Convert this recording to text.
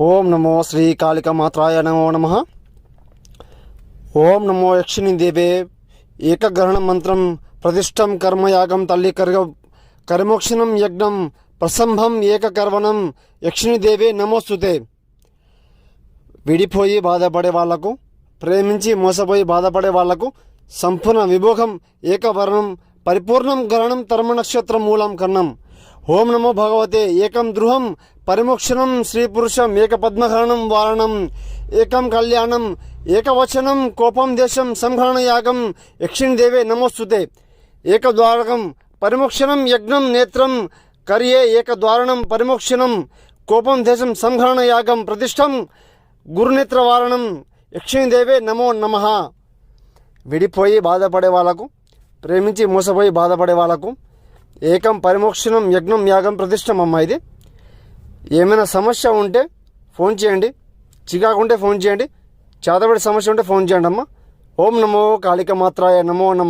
ఓం నమో శ్రీ కాళికామాత్రాయ నమో నమః. ఓం నమో యక్షిణి దేవే ఏకగ్రహణ మంత్రం ప్రతిష్టం కర్మయాగం తల్లి కరిమోక్షణం యజ్ఞం ప్రసంభం ఏకకర్వణం యక్షిణి దేవే నమోస్తుతే. విడిపోయి బాధపడే వాళ్లకు, ప్రేమించి మోసపోయి బాధపడే వాళ్లకు సంపూర్ణ విభోగం ఏకవర్ణం పరిపూర్ణం గరణం తర్మ నక్షత్రం మూలం కర్ణం. ఓం నమో భగవతే ఏకం ద్రుహం పరిమోక్షణం శ్రీ పురుషం ఏక పద్మహరణం వారణం ఏకం కళ్యాణం ఏకవచనం కోపం దేశం సంహరణ యాగం యక్షిణి దేవే నమోస్తుతే. ఏకద్వారకం పరిమోక్షణం యజ్ఞం నేత్రం కర్యే ఏకద్వారణం పరిమోక్షణం కోపం దేశం సంహరణ యాగం ప్రతిష్టం గురునేత్ర వారణం యక్షిణి దేవే నమో నమః. విడిపోయి బాధపడే వాళ్లకు, ప్రేమించి మోసపోయి బాధపడే వాళ్లకు ఏకం పరిమోక్షణం యజ్ఞం యాగం ప్రతిష్టం. అమ్మ, ఇది ఏమైనా సమస్య ఉంటే ఫోన్ చేయండి, చికాకు ఉంటే ఫోన్ చేయండి, చేతబడి సమస్య ఉంటే ఫోన్ చేయండి అమ్మ. ఓం నమో కాళికామాత్రాయ నమో నమః.